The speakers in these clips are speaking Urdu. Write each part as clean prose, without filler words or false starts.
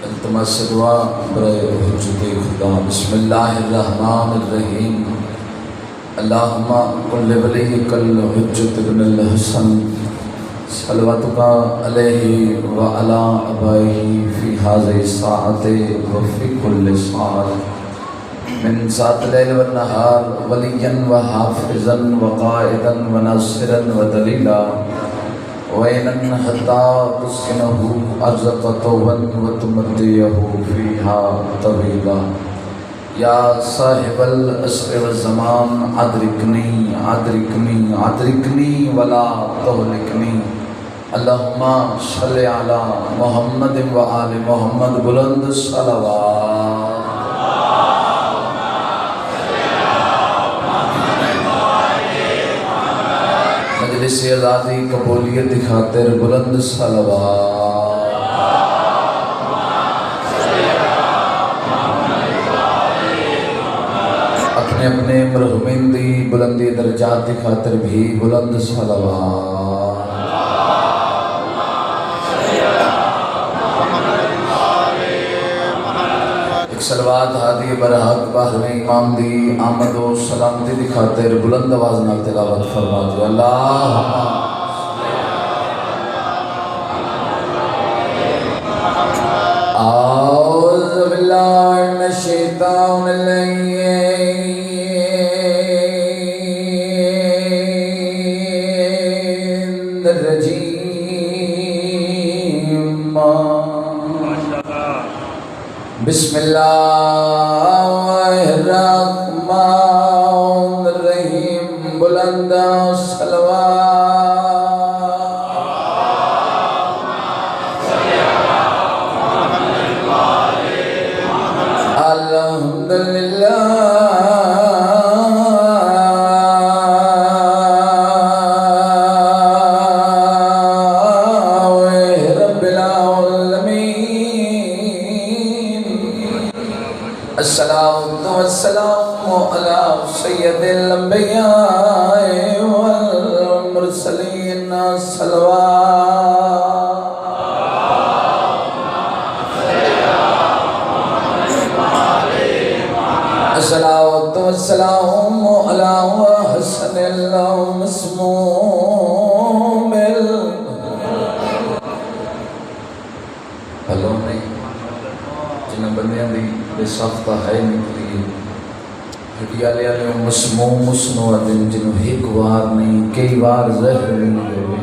التماس دعا برائے حجت خدا۔ بسم اللہ الرحمن الرحیم۔ اللہم کل ولیک الحجت بن الحسن صلواتک علیہ وعلی آبائہ فی ہذہ الساعۃ وفی کل ساعۃ من ساعۃ اللیل والنہار ولیا وحافظا وقائدا وناصرا ودلیلا وَإِنَّ حَتَّى تُسْكِنَهُ أَرْزَقَ طَوًّا وَتُمَتِّعَهُ فِيهَا طَوِيلًا یا صاحب العصر والزمان ادرکنی ادرکنی ادرکنی ولا تہلکنی۔ اللہم صلی علی محمد وآل محمد۔ بلند صلوات۔ مجلس آزادی قبولیت کی خاطر بلند صلوات۔ اپنے اپنے مرحومین دی بلندی درجات کی خاطر بھی بلند صلوات۔ ایک صلوات ہادی برحق باہر امام دی آمد و سلامتی دی خاطر بلند آواز نال تلاوت فرما دو۔ اللہم اعوذ باللہ من الشیطان الرجیم۔ بسم اللہ الرحمن الرحیم۔ بلند صلوات۔ الحمدللہ رب العالمین۔ الصلاۃ والسلام علی سید الانبیاء والمرسلین۔ صلوات۔ الصلاۃ والسلام علی حسن المسموم۔ ہلو نہیں جنہیں بندیاں دی بے ساختہ ہے نکلی ہڈیا لیا لیا مسموم مسنو دن جنہوں ایک وار نہیں کئی وار زہر نہیں ہوئے۔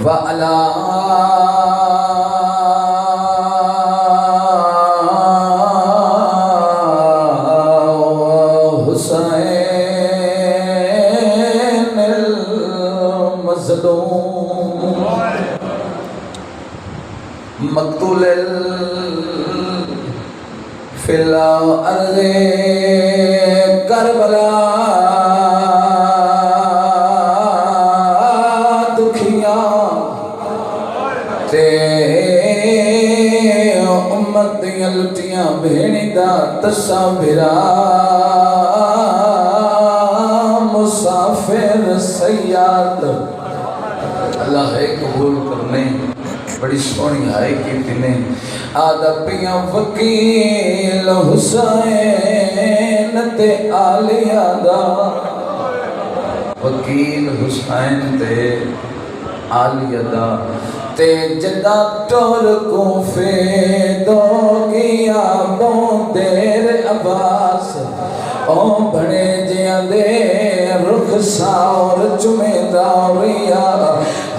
وَعَلَىٰ حسین المظلوم مقتول فی الارض کربلا دکھیا تے امت دیاں لٹیاں بھیڑی دا تصاویرا مسافر سیاد۔ اللہ ہے قبول کرنے بڑی سونی آئے کی تینے آدھپیاں وکیل حسین تے آلیہ دا۔ وکیل حسین تے آلیہ دا تے جدہ ٹور کوفے دو گیا بون دیر عباس او بڑے جیاں دے رخ ساور چمیں داوریا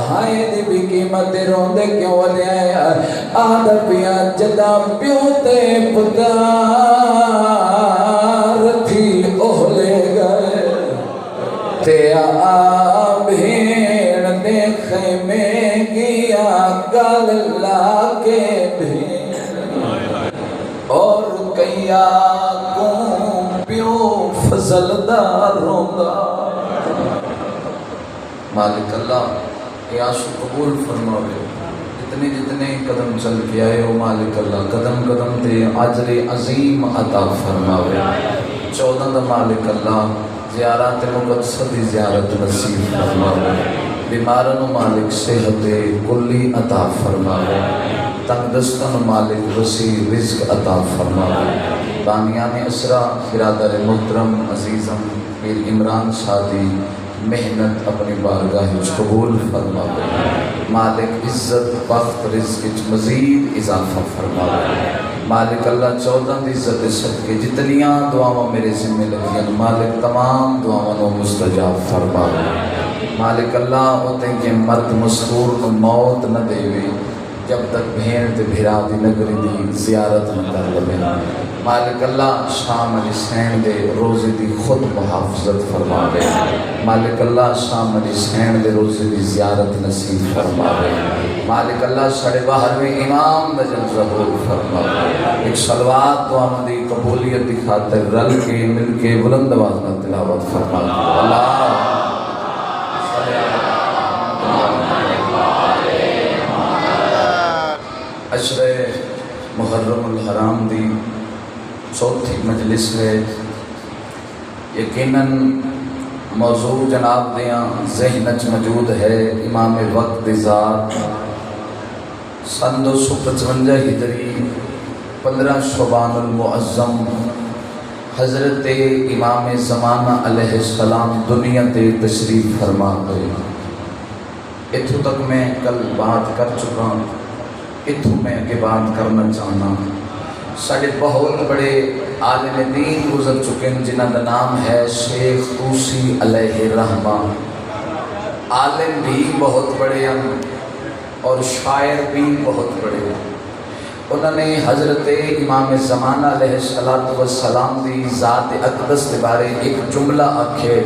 ہائے دی بھی قیمت روندے کیوں لے آدھا پیا جدا پیو تے پتار تھی اوہ لے گئے تے بھیڑ دے خیمے گیا گل لا کے بھیڑ اور کیا کون پیو فضل دار روندا۔ مالک اللہ یہ آنسو قبول فرماوے۔ جتنے جتنے قدم چل کے آئے ہو مالک اللہ قدم قدم تے اجر عظیم عطا فرماوے۔ 14 دا مالک اللہ زیارت مقدسہ دی زیارت نصیب فرماوے۔ بیماروں مالک صحت کلی عطا فرماوے۔ تنگ دستن مالک وسیع رزق عطا فرماوے بانیان اسرا برادر محترم عزیزم پیر عمران شادی محنت اپنی بارگاہ قبول فرماوے مالک عزت وقت رزق مزید اضافہ فرماوے مالک اللہ 14 دی عزت صدقے جتنیاں دعاواں میرے ذمہ لگیاں مالک تمام دعاواں نو مستجاب فرماوے مالک اللہ ہوتے کہ مرد مستور نو موت نہ دے جب تک بھین تے بھرا دی نگری دی زیارت نہ کر لبے مالک اللہ شام علی حسین دے روزے دی خود محافظت فرماوے مالک اللہ شام علی حسین دے روزے دی زیارت نصیب فرماوے مالک اللہ سڑے باہر میں امام دا جلسہ ظہور فرماوے ایک صلوات دعا مندی قبولیت دی خاطر رل کے مل کے بلند آواز میں تلاوت فرماوے اللہ عشرِ محرم الحرام دی چوتھی مجلس ہے یقیناً موضوع جناب دیاں ذہنچ موجود ہے امام وقت ذات سن 255 ہجری 15 شعبان المعظم حضرت امام زمانہ علیہ السلام دنیا تے تشریف فرما گئے اتھو تک میں کل بات کر چکا اتھو میں آگے بات کرنا چاہنا ساڑھے بہت بڑے عالم دین گزر چکے ہیں جنہاں دا نام ہے شیخ طوسی علیہ الرحمہ عالم بھی بہت بڑے ہیں اور شاعر بھی بہت بڑے ہیں انہوں نے حضرت امام زمانہ علیہ السلام دی ذات اقدس کے بارے ایک جملہ آکھے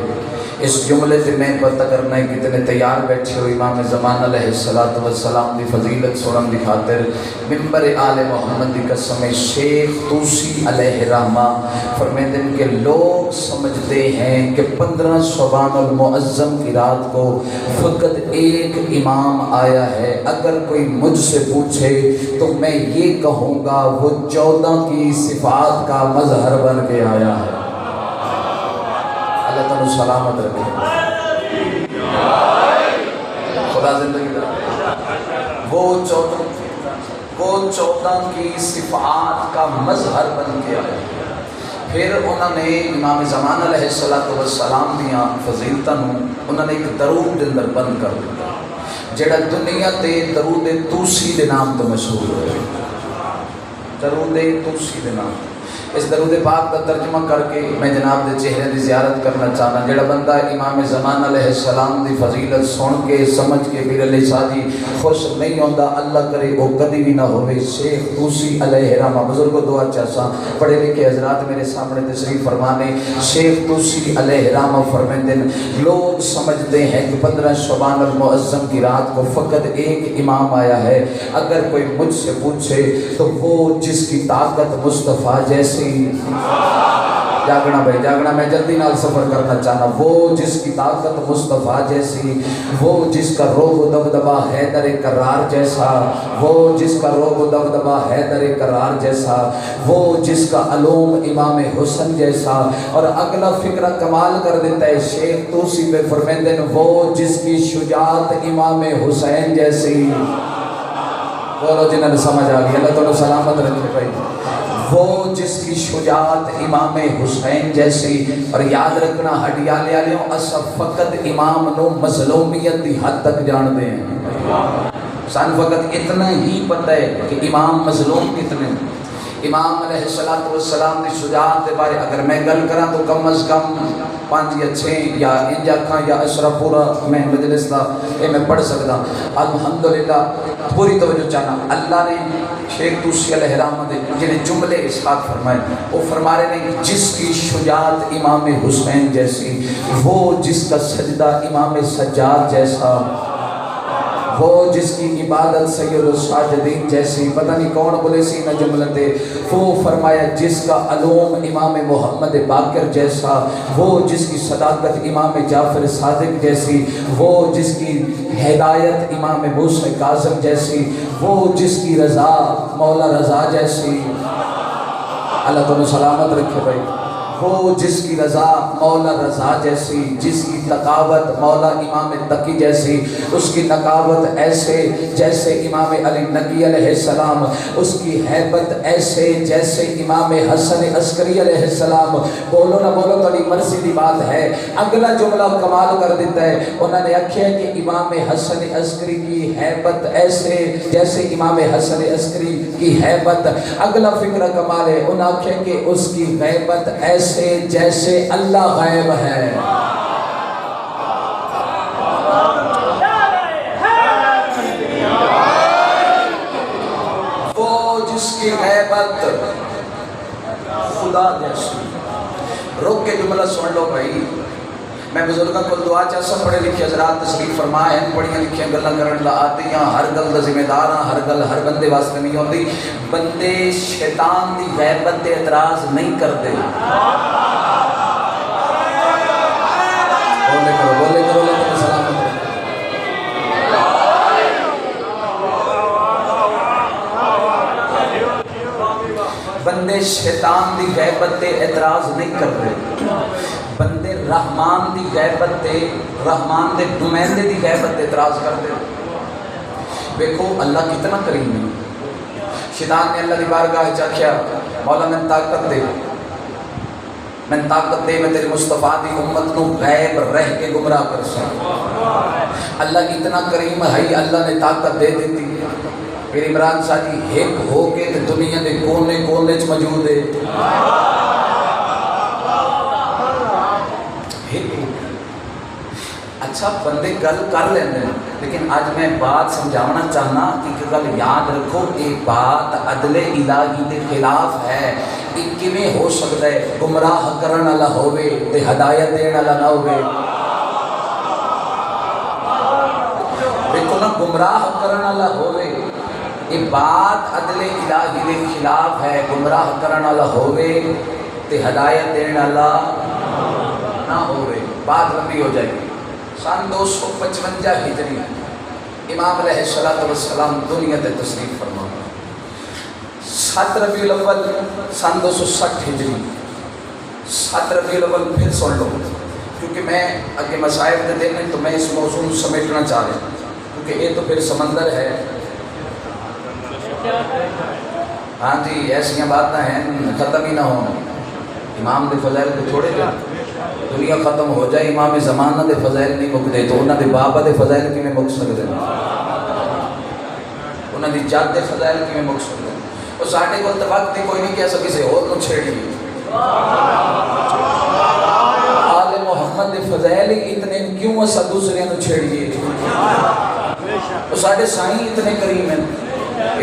اس جملے سے میں پتہ کرنا ہے کتنے تیار بیٹھے ہو امام زمان علیہ السلام دی فضیلت سنن دی خاطر ممبر آل محمد دی قسم شیخ طوسی علیہ الرحمہ فرمیتے ہیں کہ لوگ سمجھتے ہیں کہ 15 شعبان المعظم کی رات کو فقط ایک امام آیا ہے اگر کوئی مجھ سے پوچھے تو میں یہ کہوں گا وہ 14 کی صفات کا مظہر بن کے آیا ہے اللہ تعالیٰ سلامت رکھے خدا زندگی دا وہ 14 کی صفات کا مظہر بن کے آیا پھر انہوں نے امام زمان علیہ السلام دیاں فضیلتاں انہوں نے ایک درود اندر بند کر دیا جڑا دنیا تے درود طوسی دے نام تو مشہور ہے درود طوسی دے نام اس درود پاک کا ترجمہ کر کے میں جناب دے چہرے دی زیارت کرنا چاہنا جڑا بندہ امام زمان علیہ السلام دی فضیلت سن کے سمجھ کے پیر علیہ شادی خوش نہیں ہوندہ اللہ کرے وہ کدی بھی نہ ہوئے شیخ طوسی علیہ الرحمہ بزرگ و دعا چاہسا پڑھے لکھے حضرات میرے سامنے تشریف فرمانے شیخ طوسی علیہ الرحمہ فرمیندے لوگ سمجھتے ہیں کہ 15 شعبان المعظم کی رات کو فقط ایک امام آیا ہے اگر کوئی مجھ سے پوچھے تو وہ جس کی طاقت مصطفیٰ جیسے جاگنا بھائی جاگنا میں جلدی نال سفر کرنا چاہنا وہ جس کی طاقت مصطفیٰ جیسی وہ جس کا روح و دبدبہ حیدر کرار جیسا وہ جس کا روح و دبدبہ حیدر کرار جیسا وہ جس کا علوم امام حسن جیسا اور اگلا فکرہ کمال کر دیتا ہے شیخ طوسی پہ فرمیندے وہ جس کی شجاعت امام حسین جیسی بولو جنہوں نے سمجھ آگئی اللہ تعالیٰ سلامت رکھے بھائی وہ جس کی شجاعت امام حسین جیسی اور یاد رکھنا ہڈیالے آلیوں اسا فقط امام نو مظلومیت دی حد تک جان دے ہیں سان فقط اتنا ہی پتہ ہے کہ امام مظلوم کتنے امام علیہ السلام دی شجاعت دے بارے اگر میں گل کرا تو کم از کم 5 یا 6 یا انجا کھاں یا اشرا پورا میں مجلس دا اے میں پڑھ سکتا الحمدللہ پوری توجہ چاہنا اللہ نے شیخ طوسی علیہ الرحمہ دے جنہیں جملے اسقاط فرمائے وہ فرما رہے ہیں جس کی شجاعت امام حسین جیسی وہ جس کا سجدہ امام سجاد جیسا وہ جس کی عبادت سید الساجدین جیسی پتہ نہیں کون بولے سی نہ جملتے وہ فرمایا جس کا علوم امام محمد باقر جیسا وہ جس کی صداقت امام جعفر صادق جیسی وہ جس کی ہدایت امام موسیٰ کاظم جیسی وہ جس کی رضا مولا رضا جیسی اللہ تعالیٰ سلامت رکھے بھائی وہ جس کی رضا مولا رضا جیسی، جس کی تقاوت مولا امام تقی جیسی، اس کی نقاوت ایسے جیسے امام علی نقی علیہ السلام، اس کی ہیبت ایسے جیسے امام حسن عسکری علیہ السلام. بولو نہ بولو تھوڑی مرضی دی بات ہے. اگلا جملہ کمال کر دیتا ہے. انہوں نے آکھیا کہ امام حسن عسکری کی ہیبت ایسے جیسے امام حسن عسکری کی ہیبت. اگلا فکر کمال ہے. انہوں نے آکھیا کہ اس کی غیبت ایسے جیسے اللہ غیب ہے. وہ جس کی غیبت خدا جیسی. روک کے جملہ سن لو بھائی. میں بزرگوں کو دعا چاہتا پڑھے لکھے حضرات تشریف فرمائے ہیں. پڑھیاں لکھیاں گلاں کرن لا آتی ہیں. ہر گل دا ذمہ دار ہاں. ہر گل ہر بندے واسطے نہیں ہوتی. بندے شیطان دی غیبت تے اعتراض نہیں کرتے. بولے کرو لیکن سلام. بندے شیطان دی غیبت تے اعتراض نہیں کرتے. بندے رحمان دی غیبت تے رحمان دے نمائندے دی غیبت تے اعتراض کرتے. دیکھو اللہ کتنا کریم ہے. شیطان نے اللہ دی بارگاہ چاکھیا مولا میں طاقت دے، میں طاقت دے، میں تیرے مصطفیٰ دی امت کو غیب رہ کے گمراہ کر سکتا. اللہ اتنا کریم ہے. اللہ نے طاقت دے دیتی. پھر عمران صاحب ایک ہو کے دنیا دے کونے کونے چ موجود ہے. اچھا بندے گل کر لیندے لیکن آج میں بات سمجھانا چاہنا کہ گل یاد رکھو یہ بات عدل الہی کے خلاف ہے. یہ کیویں ہو سکتا ہے گمراہ کرن والا ہوے تے ہدایت دین والا نہ ہوے. دیکھو نا گمراہ کرن والا ہوے یہ بات عدل الہی کے خلاف ہے. گمراہ کرن والا ہوے تے ہدایت دین والا نہ ہوے. بات لمبی ہو جائے گی. سن 255 ہجری امام علیہ السلام دنیا تے تشریف فرما. 7 ربیع الاول سن 260 ہجری. 7 ربیع الاول پھر سن لو کیونکہ میں اگے مسائل دے دینے تو میں اس موضوع کو سمیٹنا چاہ رہا ہوں کیونکہ یہ تو پھر سمندر ہے. ہاں جی ایسی باتیں ہیں ختم ہی نہ ہوں. امام دے فضائل کو چھوڑے جا دنیا ختم ہو جائے. امام زمانہ دے فضائل نہیں مکتے تو انہوں دے بابا دے فضائل کیویں مک سکتے ہیں. انہوں دی جد دے فضائل کیویں مک سکتے ہیں. اور ساڈے کول وقت ہی کوئی نہیں کہ ایسا کسی اور کو چھیڑی. آل محمد دے فضائل اتنے کیوں اسا دوسرے کو چھیڑیے. اور ساڈے سائیں اتنے کریم ہیں.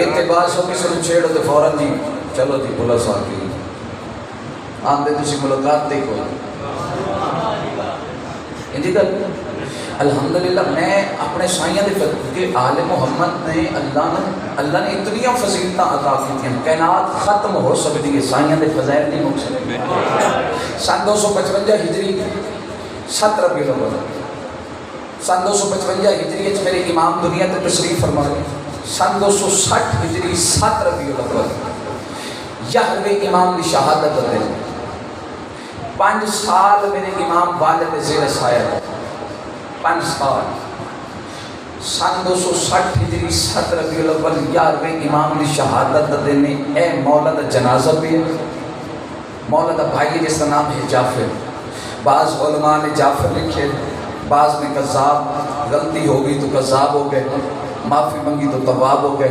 اتباع ہو کسی کو چھیڑو تو فوراً جی چلو جی پولیس آ گئی آندے تسی ملاقات دے کوئی. الحمدللہ میں اپنے سائیاں دے کہ آل محمد نے اللہ نے اتنی فضیلتاں عطا کی ہیں. کائنات ختم ہو سکتی ہے سائیاں دے فضائل نہیں ہو سکتے. سن 255 ہجری 7 ربیع الاول سن 255 ہجری میرے امام دنیا تے تشریف فرما گئے. سن 260 ہجری 7 ربیع الاول 11ویں امام کی شہادت ہے. 5 سال میرے امام والد زیر سایہ 5 سال. سن 260 ہجری 7 ربیع الاول 11ویں امام کی شہادت دینے. اے مولا دا جنازہ بھی ہے. مولا دا بھائی جس کا نام ہے جعفر. بعض علماء نے جعفر لکھے بعض میں کذاب. غلطی ہوگی تو کذاب ہو گئے. معافی منگی تو تواب ہو گئے.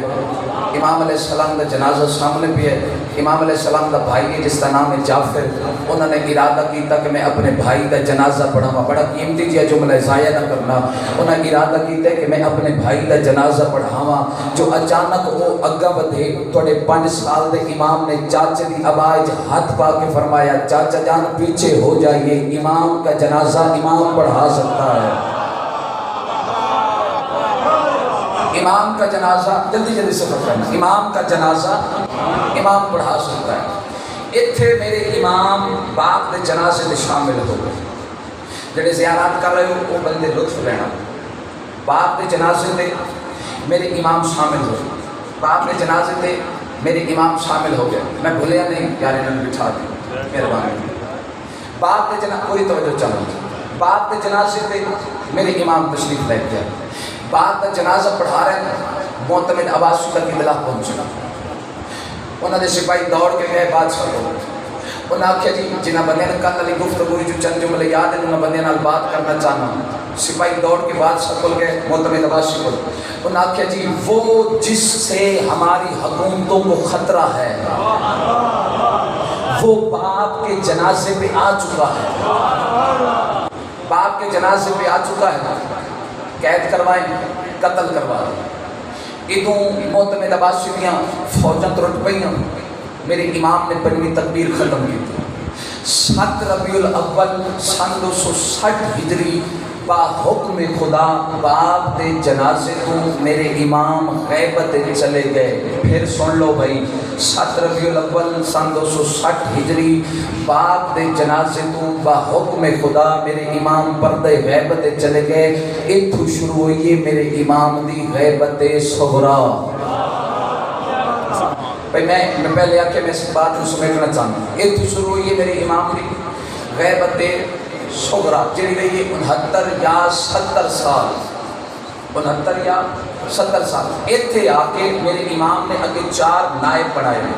امام علیہ السلام کا جنازہ سامنے بھی ہے. امام علیہ السلام کا بھائی ہے جس کا نام ہے جعفر. انہوں نے ارادہ کیا کہ میں اپنے بھائی کا جنازہ پڑھاواں. بڑا قیمتی جی جملہ ضائع نہ کرنا. انہوں نے ارادہ کیا کہ میں اپنے بھائی کا جنازہ پڑھاواں. جو اچانک وہ اگا بدھے تھوڑے 5 سال دے امام نے چاچے دی آواز ہاتھ پا کے فرمایا چاچا جان پیچھے ہو جائیے. امام کا جنازہ امام پڑھا سکتا ہے. امام کا جنازہ جلدی سفر کرنا. امام کا جنازہ امام پڑھا سکتا ہے. اتھے میرے امام باپ دے جنازے میں شامل ہو گئے. جڑے زیارات کر رہے ہو وہ بندے لطف لینا. باپ دے جنازے میں میرے امام شامل ہو گئے. باپ دے جنازے میں میرے امام شامل ہو گئے. میں بھولیا نہیں پیارے نے بٹھا دی مہربانی. باپ کے جنازے پوری توجہ چاہیے. باپ کے جنازے پہ میرے امام تشریف لے کے آئے. باپ کا جنازہ پڑھا رہے ہیں, معتمد عباسی تک اطلاع پہنچا. انہوں نے سپاہی دوڑ کے گئے بادشاہ کو. انہوں نے آخیا جی جنہ بندے نے کل علی گفتگو جو چند جملے یاد ہیں انہوں بندے نال بات کرنا چاہنا. سپاہی دوڑ کے بادشاہ کو گئے, معتمد عباسی کو. انہوں نے آخیا جی وہ جس سے ہماری حکومتوں کو خطرہ ہے وہ باپ کے جنازے پہ آ چکا ہے. باپ کے جنازے پہ آ چکا ہے, قید کروائیں, قتل کروائیں. ادوں معتمد عباسی دیاں فوجاں ترٹ پئیاں. میرے امام نے پنجویں تکبیر ختم کی تھی. 7 ربیع الاول سن 260 ہجری با حکم خدا باپ دے جنازے تو میرے امام غیبت چلے گئے. پھر سن لو بھائی, 7 ربیع الاول سن 260 ہجری باپ دے جنازے تو با حکم خدا میرے امام پردے غیبت چلے گئے. اتھو شروع ہوئی ہے میرے امام دی غیبت صغرا. بھائی میں پہلے آکے میں اس بات کو سمیٹنا چاہتا ہوں. اتھو شروع ہوئی ہے میرے امام دی غیبت صغرا جڑی رہی ہے 69 یا 70 سال. 69 یا 70 سال. ایتھے آ کے میرے امام نے اگے 4 نائب بنائے ہیں.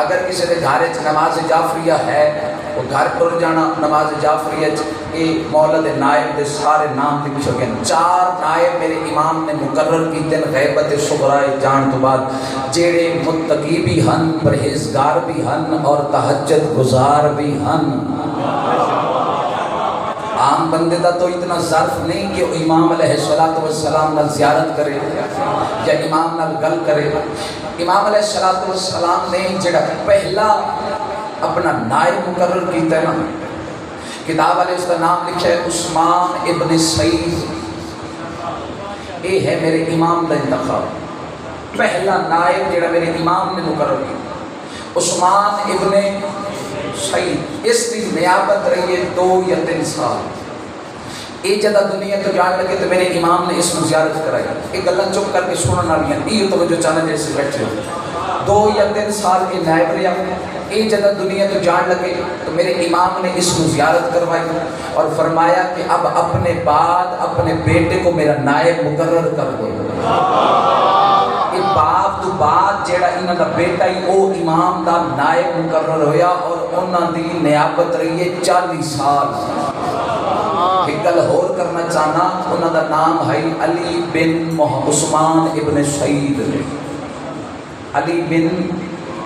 اگر کسی نے گھر نماز جعفریہ ہے وہ گھر پر جانا نماز جعفریہ یہ مولد نائب دے سارے نام لکھ چکے ہیں. 4 نائب میرے امام نے مقرر کیتے ہیں غیبت صغرائے جان تو بعد, جیڑے متقی بھی ہن, پرہیزگار بھی ہن اور تہجد گزار بھی ہن. عام بندے دا تو اتنا ظرف نہیں کہ وہ امام علیہ السلام نال زیارت کرے یا امام نال گل کرے. امام علیہ السلام نے جڑا پہلا اپنا نائب مقرر کیتا ہے نا, کتاب والے اس کا نام لکھا ہے عثمان ابن سعید. یہ ہے میرے امام کا انتخاب. پہلا نائب جڑا میرے امام نے مقرر کیا عثمان ابن سعید. اس کی نیابت رہی ہے 2 یا 3 سال. یہ جدہ دنیا تو جان لگے تو میرے امام نے اس کو زیارت کرائی. ایک گلہ چپ کر کے سننا والی ہیں, یہ توجہ چاہنا جیسے بیٹھے ہو. 2 یا 3 سال کے نائب رہا. یہ جدہ دنیا تو جان لگے تو میرے امام نے اس کو زیارت کروائی اور فرمایا کہ اب اپنے بعد اپنے بیٹے کو میرا نائب مقرر کر دو. باپ تو بعد جیڑا انہاں دا بیٹا ہی او امام دا نائب مقرر ہویا اور انہاں دی نیابت رہی ہے 40 سال. ایک گل اور کرنا چاہنا, انہاں دا نام ہے علی بن عثمان ابن سعید. علی بن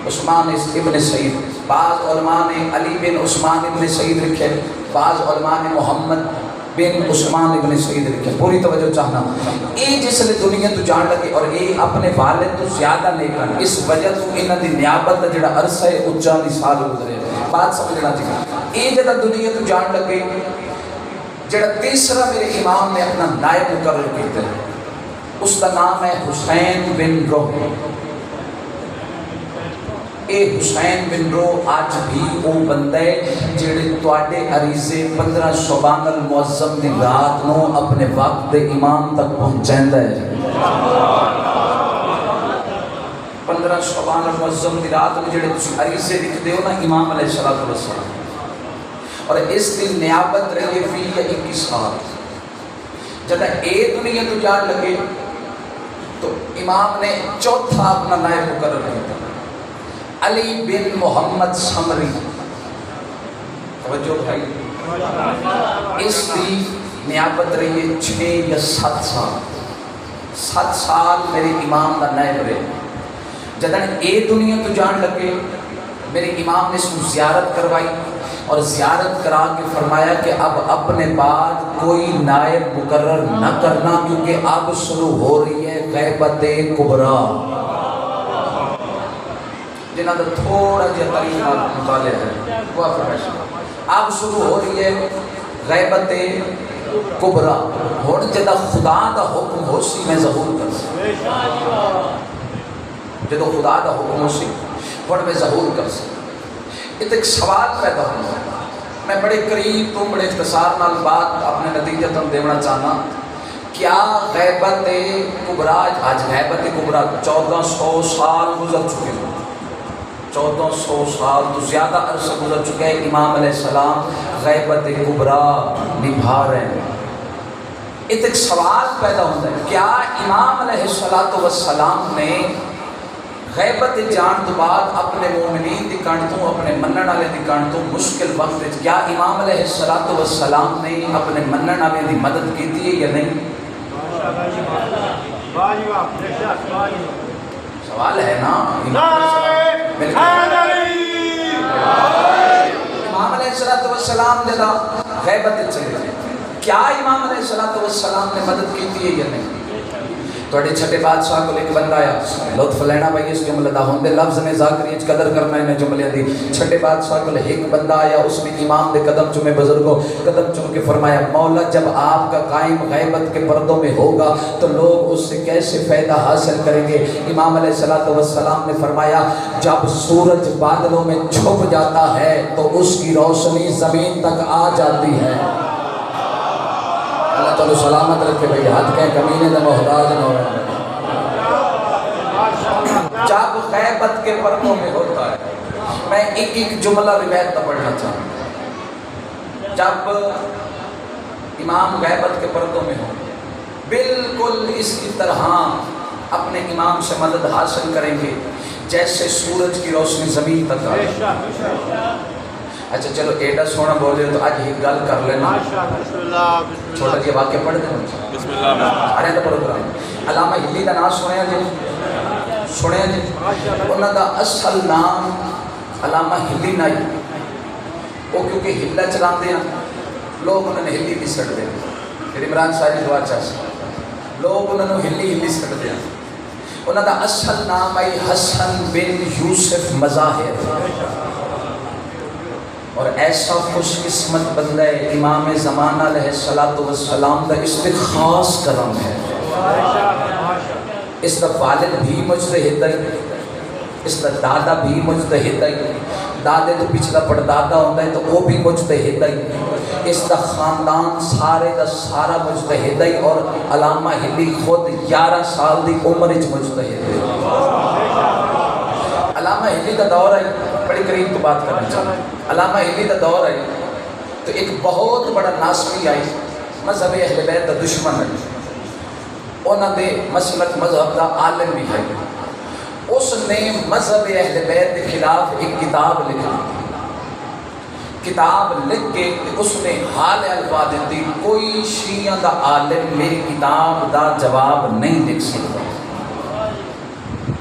عثمان ابن سعید. بعض علماء نے علی بن عثمان ابن سعید رکھے, بعض علماء نے محمد بن عثمان ابن سعید لکھے. پوری توجہ چاہنا. یہ جس نے دنیا تو جان لگے اور یہ اپنے والد تو زیادہ نہیں کرنا, اس وجہ تو انہاں دی نیابت جڑا عرصہ ہے وہ 40 سال گزرے. بات سمجھنا چاہیے. یہ جدہ دنیا تو جان لگے جڑا تیسرا میرے امام نے اپنا نائب مقرر کیتا ہے, اس کا نام ہے حسین بن روح. اے حسین بن روح آج بھی وہ بندے جڑے تواڈے عریضے 15 شعبان المعظم دی رات نو اپنے وقت دے امام تک پہنچیندا ہے. 15 شعبان المعظم دی رات نو جڑے تسی عریضے لکھدے ہو نا امام علیہ السلام, اور اس کی نیابت رہی 20 یا 21 سال. جب اے دنیا تو جان لگے تو امام نے چوتھا اپنا نائب مقرر کیا علی بن محمد سمری. توجہ بھائی, اس کی نیابت رہی ہے 6 یا 7 سال. 7 سال میرے امام کا نائب رہے. جب اے دنیا تو جان لگے میرے امام نے اس کو زیارت کروائی اور زیارت کرا کے فرمایا کہ اب اپنے بعد کوئی نائب مقرر نہ کرنا کیونکہ اب شروع ہو رہی ہے غیبت کبریٰ. جنہاں دا تھوڑا جہا طریقہ مطالعہ ہے وہ اب شروع ہو رہی ہے غیبت کبریٰ. ہن جدہ خدا دا حکم ہو سی میں ظہور کر سی, جدہ خدا دا حکم ہو سی ہن میں ظہور کر سی. یہ ایک سوال پیدا ہوتا ہے. میں بڑے قریب تو بڑے اختصار نال بات اپنے نتیجہ تم دینا چاہنا. کیا غیبت کبریٰ, آج غیبت کبریٰ 1400 سال گزر چکے ہیں. 1400 سال تو زیادہ عرصہ گزر چکے ہیں، امام علیہ السلام غیبت کبریٰ نبھا رہے ہیں۔ ایک سوال پیدا ہوتا ہے، کیا امام علیہ السلام نے غیبت جان تو بعد اپنے مومنین دی کانٹوں، اپنے منن والے دی کانٹوں مشکل وقت وچ کیا امام علیہ السلام نے اپنے منن والے دی مدد کی ہے یا نہیں؟ سوال ہے نا۔ امام علیہ السلام جدا غیبت چلے گئے، کیا امام علیہ السلام نے مدد کی ہے یا نہیں؟ تھوڑے چھٹے بادشاہ کو ایک بندہ آیا، لطف لینا بھائی اس جملے دا ہوندے لفظ نے ذاکری اچ قدر کرنا ہے جملے دی۔ چھٹے بادشاہ کو ایک بندہ آیا، اس نے امام دے قدم چومے، بزرگوں قدم چوم کے فرمایا، مولا جب آپ کا قائم غیبت کے پردوں میں ہوگا تو لوگ اس سے کیسے فائدہ حاصل کریں گے؟ امام علیہ السلام نے فرمایا، جب سورج بادلوں میں چھپ جاتا ہے تو اس کی روشنی زمین تک آ جاتی ہے۔ اللہ تعالیٰ سلامت رکھے بھئی، ہاتھ کہیں کمینے دا محتاج نہ ہو۔ جب غیبت کے پردوں میں ہوتا ہے، میں ایک جملہ روایت کا پڑھنا چاہوں۔ جب امام غیبت کے پردوں میں ہو، بالکل اس کی طرح اپنے امام سے مدد حاصل کریں گے جیسے سورج کی روشنی زمین تک آئے۔ اچھا چلو ایڈا سونا بولے تو آج ایک گل کر لینا، چھوٹا جی واقعہ پڑھ دیں۔ ارے تو پروگرام علامہ ہلی کا نام سنیا جی؟ سنیا جی؟ انہوں کا اصل نام علامہ ہلی نہیں، وہ کیونکہ ہلا چلا دیا لوگ انہوں نے ہلی بھی سٹ دیا۔ پھر عمران صاحب کی دعا چاہتے لوگ انہوں نے ہلی سٹ دیا۔ انہوں کا اصل نام ہے حسن بن یوسف مظاہر، اور ایسا خوش قسمت بندہ ہے امام زمانہ علیہ السلام کا استخاص کرم ہے۔ اس کا والد بھی مجتہد ہے، اس کا دادا بھی مجتہد ہے، دادے تو پچھلا پڑدادا ہوتا ہے تو وہ بھی مجتہد ہے، اس کا خاندان سارے دا سارا مجتہد ہے، اور علامہ ہلی خود 11 سال دی عمر وچ مجتہد ہے۔ علامہ ہلی کا دور ہے، بڑی قریب تو بات کرنا چاہتا ہوں۔ علامہ ہلی کا دور ہے تو ایک بہت بڑا ناسبی آئی، مذہب اہل بیت کا دشمن ہے، انہوں نے مسلک مذہب کا عالم بھی ہے، اس نے مذہب اہل بیت کے خلاف ایک کتاب لکھی۔ کتاب لکھ کے اس نے حال الفاظ دی، کوئی شیعہ دا عالم میری کتاب دا جواب نہیں لکھ سکتا۔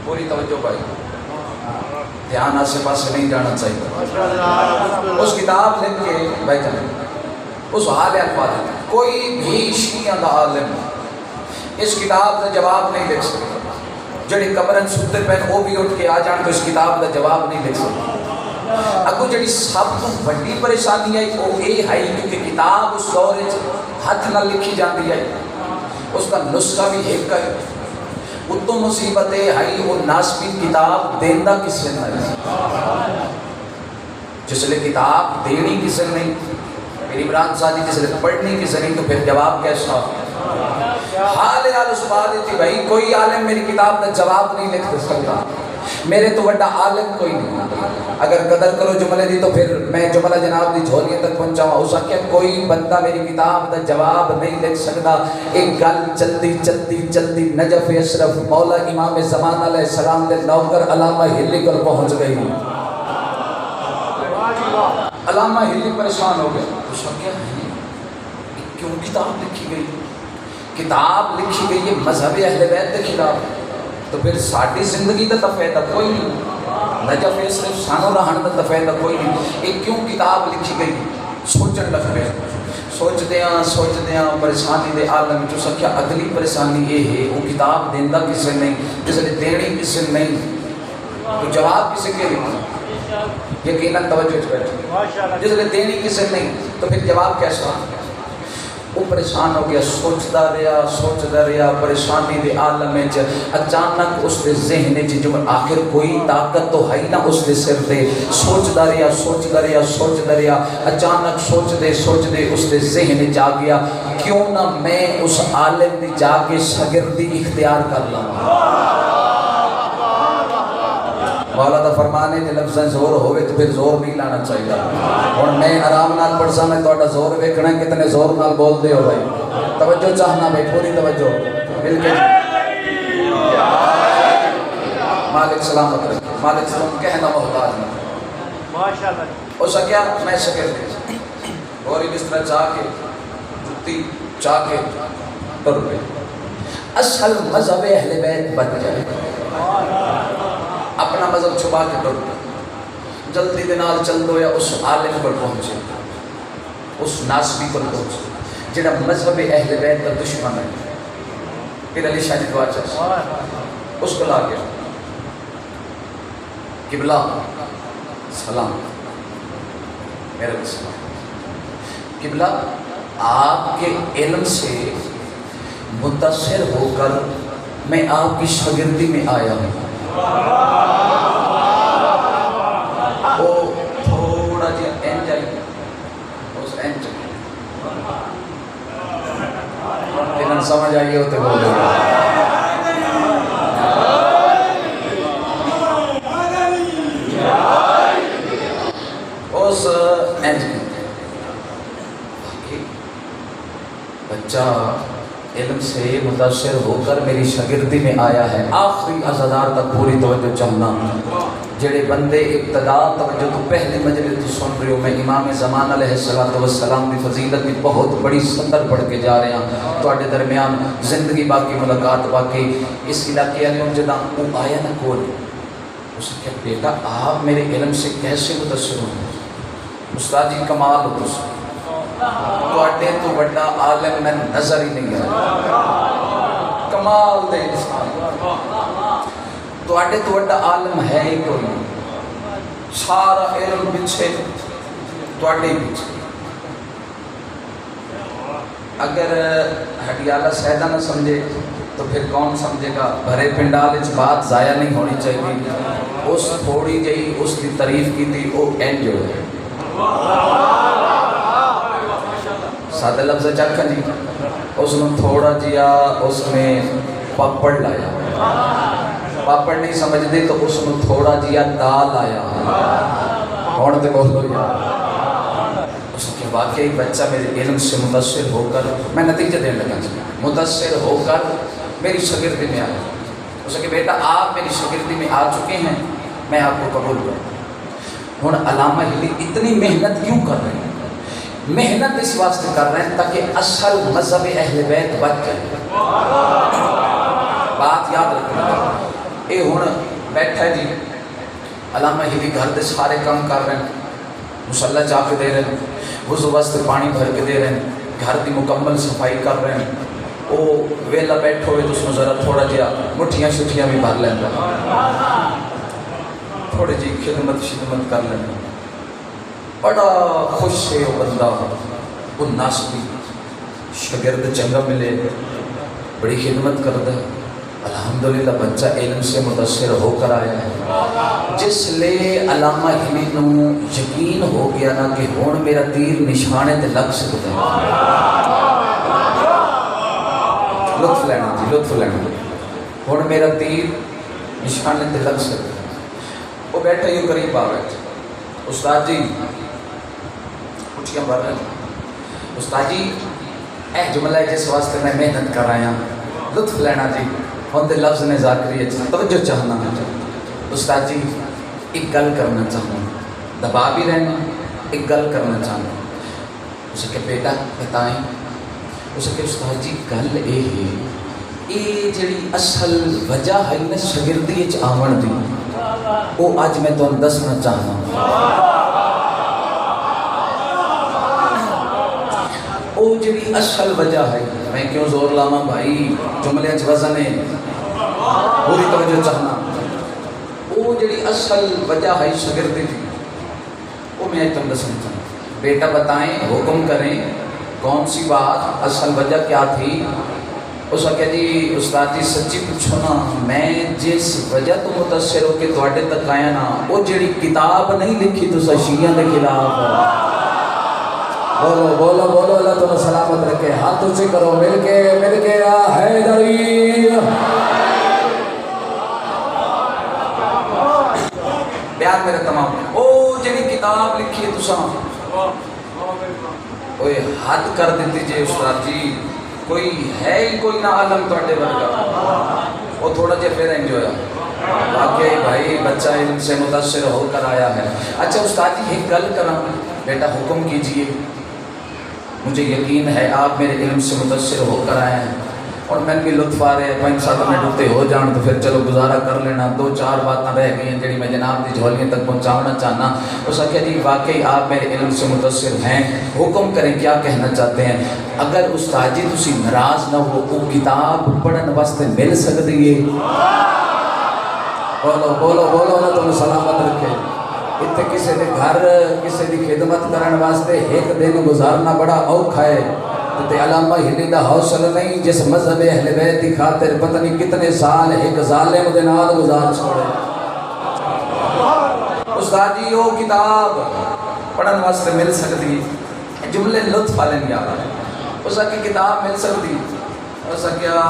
پوری توجہ بھائی، دھیان آسے پاسے نہیں جانا چاہیے۔ اس کتاب لکھ کے بھائی جانے اس حال الفاظ دی، کوئی بھی شیعہ دا عالم اس کتاب دا جواب نہیں لکھ سکتا۔ جڑی قبرن ستے پہن وہ بھی اٹھ کے آ جان تو اس کتاب دا جواب نہیں لکھ سکتا۔ اگو جڑی سب تو بڑی پریشانی ہے وہ یہ ہے کیونکہ کتاب اس دور ہاتھ نہ لکھی جاتی ہے، اس کا نسخہ بھی ایک ہے، اتو مصیبت ہے وہ ناسبی کتاب دیندہ کسے نہیں، جس لئے کتاب دینی کسے نہیں، میری عمران صاحب جس لئے پڑھنی کسے نہیں، تو پھر جواب کیسا؟ حال اس بات تھی بھائی کوئی عالم میری کتاب کا جواب نہیں لکھ سکتا، میرے تو بڑا عالم کوئی نہیں۔ اگر قدر کرو جملے دی تو پھر میں جملہ جناب دی جھولیے تک پہنچاؤں، ہو سکتا ہے کوئی بندہ میری کتاب کا جواب نہیں لکھ سکتا۔ ایک گل چلتی چلتی چلتی نجف اشرف مولا امام زمان علیہ السلام دے نوکر علامہ ہلی کل پہنچ گئی۔ علامہ ہلی پریشان ہو گئے، اس کا کیا ہے کیوں کتاب لکھی گئی؟ کتاب لکھی گئی ہے مذہب اہل بیت کے خلاف، تو پھر ساری زندگی کا فائدہ کوئی نہیں، نجف صرف سانو رہن کا فائدہ کوئی نہیں، ایک کیوں کتاب لکھی گئی؟ سوچن لگ گئے، سوچدیاں پریشانی دے عالم جو سکیا اگلی پریشانی یہ ہے وہ کتاب دیندہ کسے نہیں، جس نے دینی کسے نہیں، تو جواب کسے کے لکھا؟ یقیناً توجہ بیٹھے، جس نے دینی کسے نہیں تو پھر جواب کیسا؟ وہ پریشان ہو گیا، سوچتا رہا پریشانی دے عالم میں اچانک اس دے ذہن چ جو آخر کوئی طاقت تو ہے نہ اس دے سر دے، سوچتا رہا اچانک سوچ دے اس دے ذہن چ آ گیا کیوں نہ میں اس عالم دی جا کے شاگردی اختیار کر لوں۔ مولا دا فرمان ہے کہ لفظ زور ہوئے تو پھر زور نہیں لانا چاہیے. اور میں آرام نال پڑھسا میں تو زور ویکھنا کتنے زور نال بول دے ہو بھائی. توجہ چاہنا بھائی پوری توجہ مل کے. مالک سلامت رکھے. مالک سلام کہنا محتاج نہیں. ہو سکیا میں شکر دے اور اس طرح چاہ کے جتی چاہ کے ٹر گئے. اصل مذہب اہل بیت بن جائے. اپنا مذہب چھپا کے ٹر گئے. جلدی دے نال چل دو یا اس عالم پر پہنچے, اس ناسبی پر پہنچے جڑا مذہب اہل بیت کا دشمن ہے. پھر علی شاہ جی دعا چاہتا اس کو لا گیا. قبلہ سلام میرے سلام. قبلہ آپ کے علم سے متاثر ہو کر میں آپ کی شاگردی میں آیا ہوں. وہ تھوڑا جی اینج آئی اس اینج لیکن سمجھ آئیے ہوتے بول رہے اس اینج بچہ علم سے متاثر ہو کر میری شاگردی میں آیا ہے. آخری ازادار تک پوری توجہ چاہنا. جڑے بندے ابتدا توجہ تو پہلے مجلس تو سن رہے ہو, میں امام زمان علیہ السلام کی فضیلت کی بہت بڑی سطر پڑھ کے جا رہے ہیں. تو اڈے درمیان زندگی باقی ملاقات باقی. اس علاقے والے جدا وہ آیا نہ کول اس نے کہا بیٹا آپ میرے علم سے کیسے متاثر ہوں؟ استاد جی کمال ہو تو اڈے تو بڑا عالم میں نظر ہی نہیں آیا. کمال دے انسان تو اڈے تو بڑا عالم ہے ہی کوئی. سارا علم پیچھے تو اڈے پیچھے. اگر ہڈیالہ سیدہ نہ سمجھے تو پھر کون سمجھے گا؟ بھرے پنڈال اس بات ضائع نہیں ہونی چاہیے. اس تھوڑی جہی اس کی تعریف کی تھی وہ اینج ہو جائے. سادہ لفظ چکھا جی اس نے تھوڑا جیا اس میں پاپڑ لایا. پاپڑ نہیں سمجھتے تو اس نے تھوڑا جیا دال آیا. کون تے بولو یار. اس کے واقعی بچہ میرے علم سے متاثر ہو کر میں نتیجہ دینے لگا جی متاثر ہو کر میری شاگردی میں آیا. اس کہ بیٹا آپ میری شاگردی میں آ چکے ہیں میں آپ کو قبول کروں. ہوں علامہ ہلی اتنی محنت کیوں کر رہے ہیں؟ محنت اس واسطے کر رہے ہیں تاکہ اصل مذہب اہل بیت بچ جائے. بات یاد رکھنا. اے ہوں بیٹھا ہے جی علامہ ہلی گھر دے سارے کام کر رہے ہیں. مصلی چاہ کے دے رہے ہیں, وضو واسطے پانی بھر کے دے رہے ہیں, گھر کی مکمل صفائی کر رہے ہیں. وہ ویلا بیٹھو ہوئے تو اس میں ذرا تھوڑا جہا مٹھیاں شٹھیاں بھی بھر لینا, تھوڑی جی خدمت کر لینا. بڑا خوش ہے وہ بندہ. وہ ناسبی شاگرد چنگا ملے بڑی خدمت کرتا ہے. الحمدللہ بچہ علم سے متاثر ہو کر آیا ہے. جس لئے علامہ ہلی نو یقین ہو گیا نا کہ ہون میرا تیر نشانے تے لگ سکتا ہے. لطف لینا جی لطف لینا. ہون میرا تیر نشانے تے لگ سکتا ہے. وہ بیٹھا یوں قریب آ بیٹھا. استاد جی پوچھیاں بھر رہے ہیں. استاد جی اے جملہ ہے جس واسطے میں محنت کر رہا ہوں لطف لینا جی. ہوں دے لفظ نے ذاکری ہے توجہ چاہنا. استاد جی ایک گل کرنا چاہوں, دبا بھی رہنا, ایک گل کرنا چاہوں. اسے کہ بیٹا بتائیں. اسے کہ استاد جی گل یہ ہے یہ جڑی اصل وجہ ہے نا شاگردی آمن دی وہ اج میں تمہیں دسنا چاہنا. وہ جڑی اصل وجہ ہے میں کیوں زور لاما بھائی جملے وزن ہے پوری توجہ چاہنا. وہ جڑی اصل وجہ ہے شاگردی دی وہ میں تم دسنا چاہنا. بیٹا بتائیں حکم کریں کون سی بات اصل وجہ کیا تھی؟ اس کا کہ جی استاد جی سچی پوچھو نا میں جس وجہ تو متاثر ہو کہ تواڈے تک آیا نا وہ جڑی کتاب نہیں لکھی تو شیعہ دے خلاف. بولو بولو بولو اللہ تعالیٰ سلامت رکھے. ہاتھ اونچے کرو مل کے یا حیدری. بیان میرے تمام او جڑی کتاب لکھی ہے تساں اوے حد کر دیتی جے استاد جی کوئی ہے ہی کوئی نہ عالم تواڈے ورگا وہ تھوڑا جہا پھر انجوائے واقعی بھائی بچہ علم سے متاثر ہو کر آیا ہے. اچھا استاد جی ایک گل کراں بیٹا حکم کیجئے. مجھے یقین ہے آپ میرے علم سے متاثر ہو کر آئے ہیں اور میں بھی لطف آ رہے ہیں 5-7 منٹ ہوتے ہو جان تو پھر چلو گزارا کر لینا. 2-4 باتیں رہ گئی ہیں جڑی میں جناب دی جھولیاں تک پہنچانا چاہنا. اس کہ جی واقعی آپ میرے علم سے متاثر ہیں حکم کریں کیا کہنا چاہتے ہیں. اگر استاد جی تسی ناراض نہ ہو وہ کتاب پڑھن واسطے مل سکتی ہے. بولو بولو بولو نہ تم سلامت رکھے. اتنے کسی دے گھر کسی دی خدمت کرن واسطے ایک دن گزارنا بڑا اوکھا ہے. تے علامہ ہلی دا حوصلہ نہیں جس مذہب اہل بیت دی خاطر پتہ نہیں کتنے سال ایک ظالم دے نال گزار چھوڑے. استاد جی وہ کتاب پڑھن واسطے مل سکتی جملے لطف والے نہیں آ رہے. اس کی کتاب مل سکتی اس کیا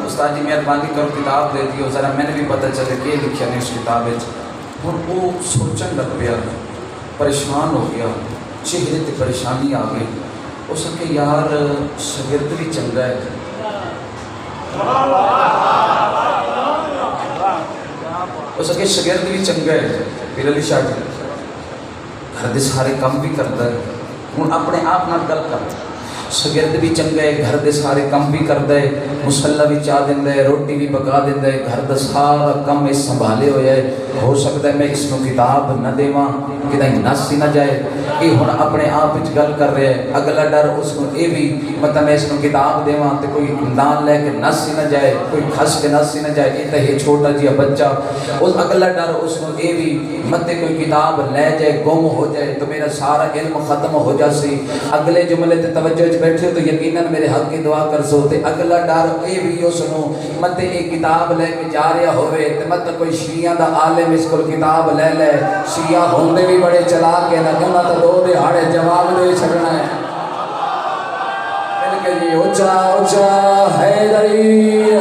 استاد جی مہربانی کرو کتاب دے دیو ذرا میں نے بھی پتہ چلے کہ لکھیا نہیں اس کتاب وچ. اور وہ سوچن لگ پیا پریشان ہو گیا چہرے تے پریشانی آ گئی. اس کے یار شاگرد بھی چنگا ہے. اس کے شاگرد بھی چنگا ہے پیر علی شاہ جی گھر دے سارے کام بھی کرتا ہے. ہوں اپنے آپ نال گل کر شاگرد بھی چنگا ہے گھر دے سارے کام بھی کرتا ہے مصلی بھی چاہ دیندا ہے روٹی بھی پکا دیندا ہے گھر دا سارا کام اس سنبھالے ہویا ہے. ہو سکتا ہے میں اس کو کتاب نہ دیواں کہ نس ہی نہ جائے. یہ ہن اپنے آپ وچ گل کر رہے ہیں. اگلا ڈر اس کو یہ بھی مطلب میں اس کو کتاب دیواں تے کوئی دان لے کے نس ہی نہ جائے کوئی کھس کے نس ہی نہ جائے. یہ تے چھوٹا جہا بچہ اس اگلا ڈر اس کو یہ بھی مت کوئی کتاب لے جائے گم ہو جائے تو میرا سارا علم ختم ہو جاسی. اگلے جملے تے توجہ بیٹھے ہو تو یقیناً میرے حق کی دعا کر سو. تے اگلا ڈر یہ بھی اس کو مت ایک کتاب لے کے جا رہا ہوئے تے مت کوئی شیعہ دا عالم اس کو کتاب لے لے. شیعہ ہوندے بھی بڑے چلا کے نہ انہاں تے 2 دہاڑے جواب دے چھڑنا ہے. مل کے جی اونچا اونچا حیدری.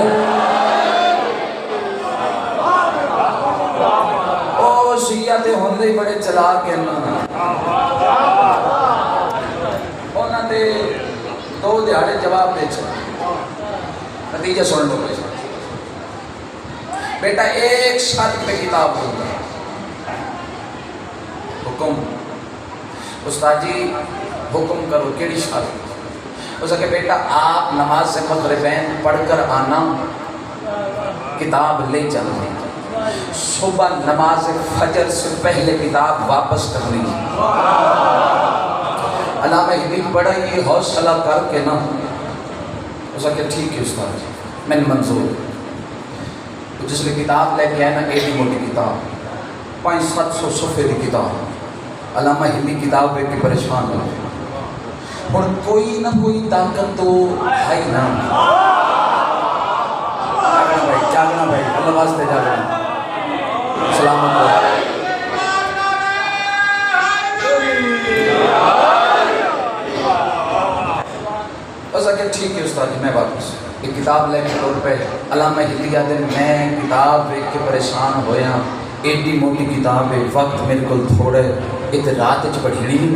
او شیعہ تے ہوندے ہی بڑے چلا کے انہاں تے 2 دہاڑے جواب دے چھڑنا. نتیجہ سن لو بیٹا ایک شرط پہ کتاب ہوگا. حکم استاد جی حکم کرو کیڑی شرط. اس کہ بیٹا آپ نماز سے مغربین پڑھ کر آنا کتاب لے جانا صبح نماز فجر سے پہلے کتاب واپس کرنی. علامہ حبیب بڑا یہ حوصلہ کر کے نا اس کہ ٹھیک ہے استاد جی میں نے منظور. جس نے کتاب لے کے آئے نا ایڈی موٹی کتاب 500-700 صفحے کی کتاب. علامہ ہلی کتاب پہ کے پریشان ہو اور کوئی نہ کوئی طاقت تو ہے ہی نا. جاگنا بھائی اللہ واسطے جاگنا. سلامت ہو. ٹھیک ہے استاد جی میں واپس ایک کتاب لے کے طور پہ علامہ ہلی آدھے میں کتاب دیکھ کے پریشان ہویا ایڈی موٹی کتاب ہے وقت میرے کو تھوڑے ات رات پڑھنی نہیں.